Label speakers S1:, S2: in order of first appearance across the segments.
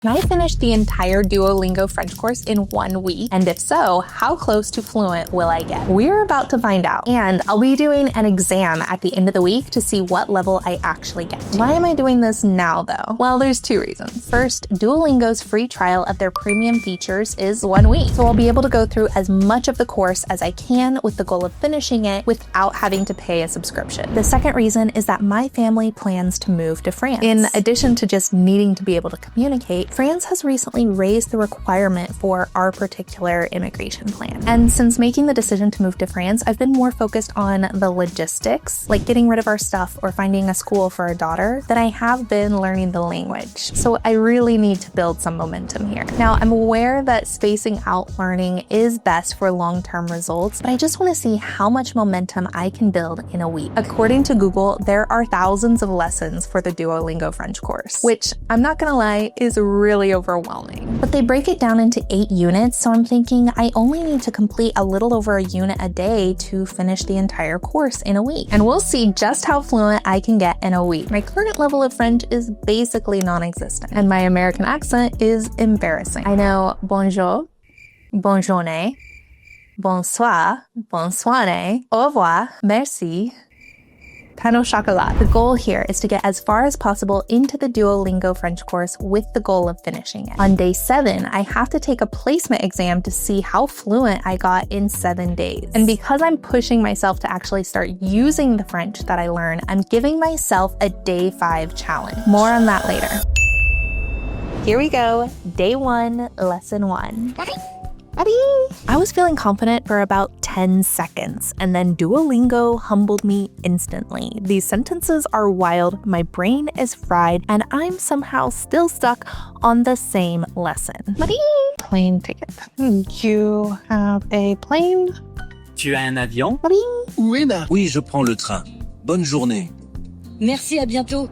S1: Can I finish the entire Duolingo French course in 1 week? And if so, how close to fluent will I get? We're about to find out. And I'll be doing an exam at the end of the week to see what level I actually get to. Why am I doing this now though? Well, there's 2 reasons. First, Duolingo's free trial of their premium features is 1 week. So I'll be able to go through as much of the course as I can with the goal of finishing it without having to pay a subscription. The second reason is that my family plans to move to France. In addition to just needing to be able to communicate, France has recently raised the requirement for our particular immigration plan. And since making the decision to move to France, I've been more focused on the logistics, like getting rid of our stuff or finding a school for our daughter, than I have been learning the language. So I really need to build some momentum here. Now, I'm aware that spacing out learning is best for long-term results, but I just want to see how much momentum I can build in a week. According to Google, there are thousands of lessons for the Duolingo French course, which I'm not gonna lie is really overwhelming. But they break it down into 8 units, so I'm thinking I only need to complete a little over a unit a day to finish the entire course in a week. And we'll see just how fluent I can get in a week. My current level of French is basically non-existent, and my American accent is embarrassing. I know bonjour, bonne journée, bonsoir, bonne soirée, au revoir, merci, pain au chocolat. The goal here is to get as far as possible into the Duolingo French course with the goal of finishing it. On day 7, I have to take a placement exam to see how fluent I got in 7 days. And because I'm pushing myself to actually start using the French that I learn, I'm giving myself a day 5 challenge. More on that later. Here we go, day 1, lesson 1. I was feeling confident for about 10 seconds, and then Duolingo humbled me instantly. These sentences are wild, my brain is fried, and I'm somehow still stuck on the same lesson. Plane ticket. You have a plane?
S2: Tu as un avion?
S3: Où est la? Oui, je prends le train. Bonne journée.
S4: Merci, à bientôt.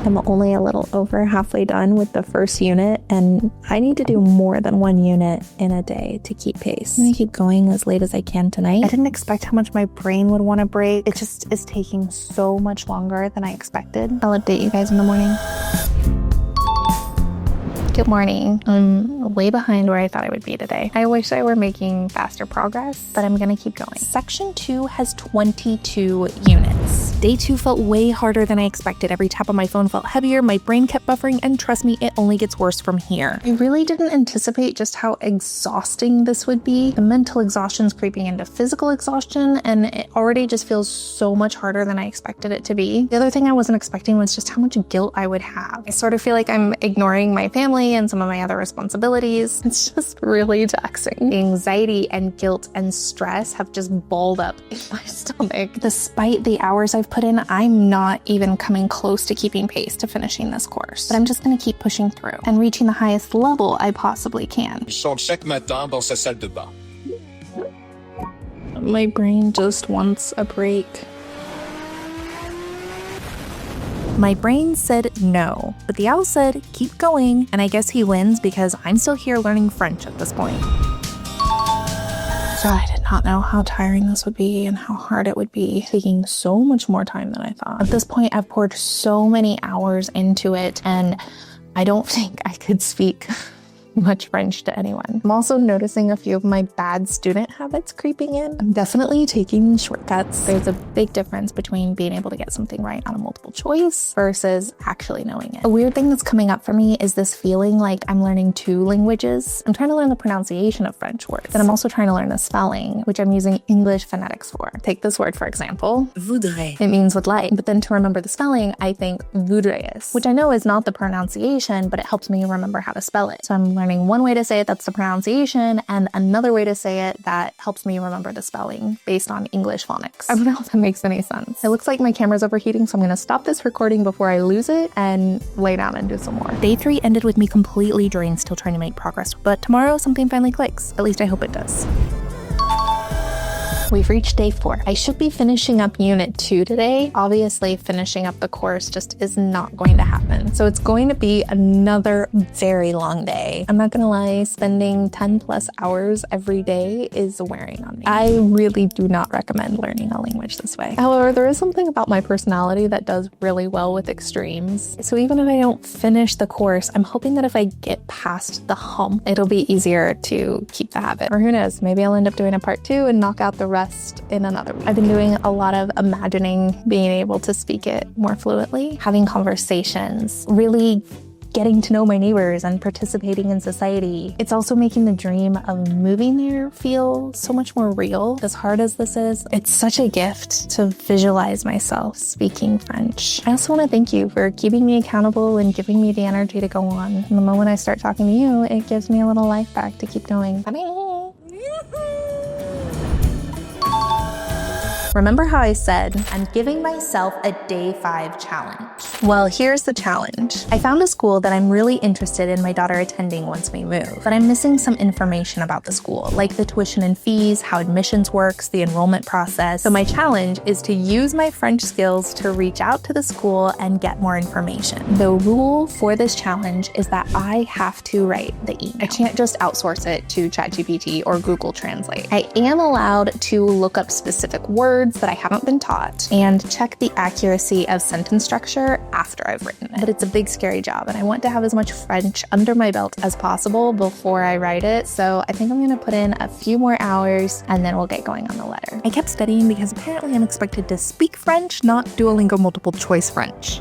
S1: I'm only a little over halfway done with the first unit, and I need to do more than 1 unit in a day to keep pace. I'm gonna keep going as late as I can tonight. I didn't expect how much my brain would want to break. It just is taking so much longer than I expected. I'll update you guys in the morning. Good morning. I'm way behind where I thought I would be today. I wish I were making faster progress, but I'm gonna keep going. Section 2 has 22 units. Day 2 felt way harder than I expected. Every tap on my phone felt heavier, my brain kept buffering, and trust me, it only gets worse from here. I really didn't anticipate just how exhausting this would be. The mental exhaustion's creeping into physical exhaustion, and it already just feels so much harder than I expected it to be. The other thing I wasn't expecting was just how much guilt I would have. I sort of feel like I'm ignoring my family and some of my other responsibilities. It's just really taxing. The anxiety and guilt and stress have just balled up in my stomach. Despite the hours I've put in, I'm not even coming close to keeping pace to finishing this course. But I'm just gonna keep pushing through and reaching the highest level I possibly can.
S5: Il chante chaque matin dans sa salle de bain.
S1: My brain just wants a break. My brain said no, but the owl said keep going, and I guess he wins because I'm still here learning French at this point. So I did not know how tiring this would be and how hard it would be, taking so much more time than I thought. At this point, I've poured so many hours into it, and I don't think I could speak much French to anyone. I'm also noticing a few of my bad student habits creeping in. I'm definitely taking shortcuts. There's a big difference between being able to get something right on a multiple choice versus actually knowing it. A weird thing that's coming up for me is this feeling like I'm learning 2 languages. I'm trying to learn the pronunciation of French words, but I'm also trying to learn the spelling, which I'm using English phonetics for. Take this word, for example.
S4: Voudrais.
S1: It means would like, but then to remember the spelling, I think voudrais, which I know is not the pronunciation, but it helps me remember how to spell it. So I'm learning one way to say it that's the pronunciation, and another way to say it that helps me remember the spelling based on English phonics. I don't know if that makes any sense. It looks like my camera's overheating, so I'm gonna stop this recording before I lose it and lay down and do some more. Day 3 ended with me completely drained, still trying to make progress, but tomorrow something finally clicks. At least I hope it does. We've reached day 4. I should be finishing up unit 2 today. Obviously, finishing up the course just is not going to happen. So it's going to be another very long day. I'm not gonna lie, spending 10 plus hours every day is wearing on me. I really do not recommend learning a language this way. However, there is something about my personality that does really well with extremes. So even if I don't finish the course, I'm hoping that if I get past the hump, it'll be easier to keep the habit. Or who knows, maybe I'll end up doing a part 2 and knock out the rest in another week. I've been doing a lot of imagining being able to speak it more fluently, having conversations, really getting to know my neighbors and participating in society. It's also making the dream of moving there feel so much more real. As hard as this is, it's such a gift to visualize myself speaking French. I also want to thank you for keeping me accountable and giving me the energy to go on. And the moment I start talking to you, it gives me a little life back to keep going. Bye. Remember how I said, I'm giving myself a day 5 challenge? Well, here's the challenge. I found a school that I'm really interested in my daughter attending once we move, but I'm missing some information about the school, like the tuition and fees, how admissions works, the enrollment process. So my challenge is to use my French skills to reach out to the school and get more information. The rule for this challenge is that I have to write the email. I can't just outsource it to ChatGPT or Google Translate. I am allowed to look up specific words that I haven't been taught and check the accuracy of sentence structure after I've written it. But it's a big, scary job, and I want to have as much French under my belt as possible before I write it. So I think I'm going to put in a few more hours and then we'll get going on the letter. I kept studying because apparently I'm expected to speak French, not Duolingo multiple choice French.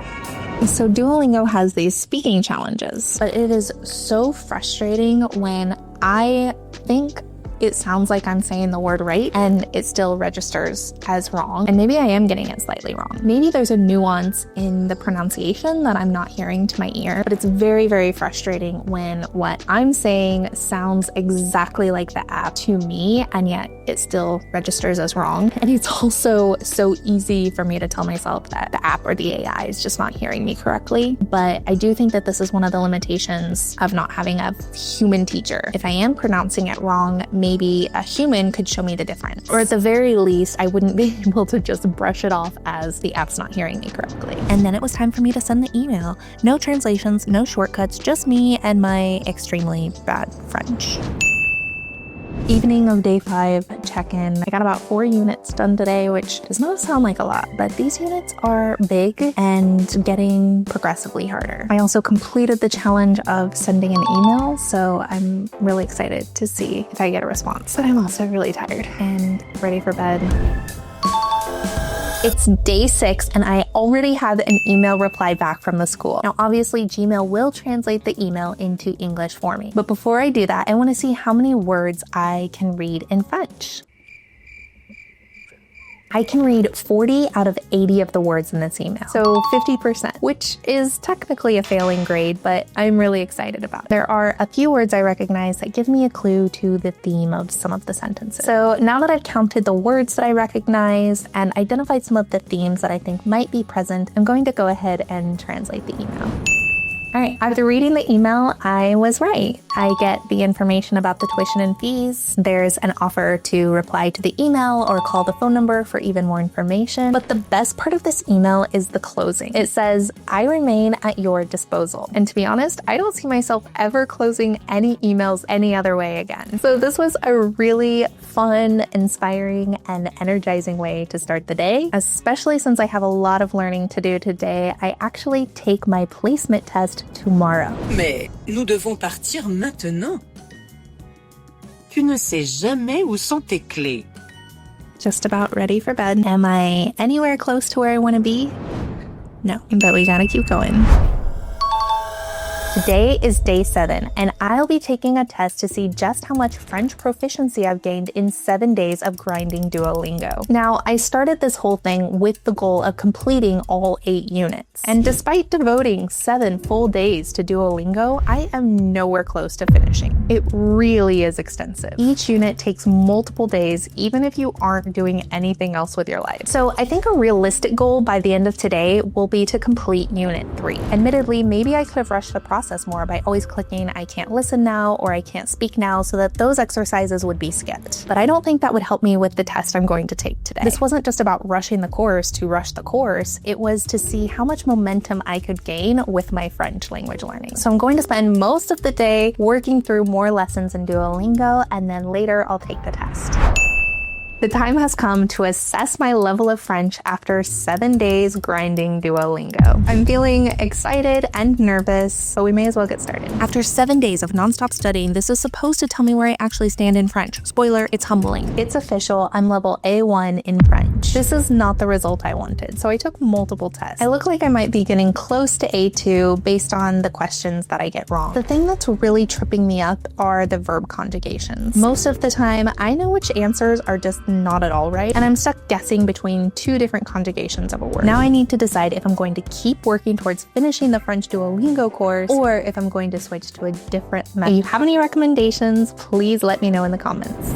S1: So Duolingo has these speaking challenges, but it is so frustrating when I think it sounds like I'm saying the word right and it still registers as wrong. And maybe I am getting it slightly wrong. Maybe there's a nuance in the pronunciation that I'm not hearing to my ear, but it's very, very frustrating when what I'm saying sounds exactly like the app to me and yet it still registers as wrong. And it's also so easy for me to tell myself that the app or the AI is just not hearing me correctly. But I do think that this is one of the limitations of not having a human teacher. If I am pronouncing it wrong, maybe a human could show me the difference. Or at the very least, I wouldn't be able to just brush it off as the app's not hearing me correctly. And then it was time for me to send the email. No translations, no shortcuts, just me and my extremely bad French. Evening of day 5 check-in. I got about 4 units done today, which does not sound like a lot, but these units are big and getting progressively harder. I also completed the challenge of sending an email, so I'm really excited to see if I get a response. But I'm also really tired and ready for bed. It's day 6 and I already have an email reply back from the school. Now, obviously Gmail will translate the email into English for me. But before I do that, I want to see how many words I can read in French. I can read 40 out of 80 of the words in this email, so 50%, which is technically a failing grade, but I'm really excited about it. There are a few words I recognize that give me a clue to the theme of some of the sentences. So now that I've counted the words that I recognize and identified some of the themes that I think might be present, I'm going to go ahead and translate the email. All right, after reading the email, I was right. I get the information about the tuition and fees. There's an offer to reply to the email or call the phone number for even more information. But the best part of this email is the closing. It says, I remain at your disposal. And to be honest, I don't see myself ever closing any emails any other way again. So this was a really fun, inspiring, and energizing way to start the day, especially since I have a lot of learning to do today. I actually take my placement test tomorrow.
S6: Mais nous devons partir maintenant. Tu ne sais jamais où sont tes clés.
S1: Just about ready for bed. Am I anywhere close to where I want to be? No, but we gotta keep going. Today is day 7, and I'll be taking a test to see just how much French proficiency I've gained in 7 days of grinding Duolingo. Now, I started this whole thing with the goal of completing all 8 units. And despite devoting 7 full days to Duolingo, I am nowhere close to finishing. It really is extensive. Each unit takes multiple days, even if you aren't doing anything else with your life. So I think a realistic goal by the end of today will be to complete Unit 3. Admittedly, maybe I could have rushed the process process more by always clicking I can't listen now or I can't speak now so that those exercises would be skipped. But I don't think that would help me with the test I'm going to take today. This wasn't just about rushing the course to rush the course, it was to see how much momentum I could gain with my French language learning. So I'm going to spend most of the day working through more lessons in Duolingo, and then later I'll take the test. The time has come to assess my level of French after 7 days grinding Duolingo. I'm feeling excited and nervous, so we may as well get started. After 7 days of nonstop studying, this is supposed to tell me where I actually stand in French. Spoiler, it's humbling. It's official, I'm level A1 in French. This is not the result I wanted, so I took multiple tests. I look like I might be getting close to A2 based on the questions that I get wrong. The thing that's really tripping me up are the verb conjugations. Most of the time, I know which answers are just not at all right, and I'm stuck guessing between 2 different conjugations of a word. Now I need to decide if I'm going to keep working towards finishing the French Duolingo course or if I'm going to switch to a different method. If you have any recommendations, please let me know in the comments.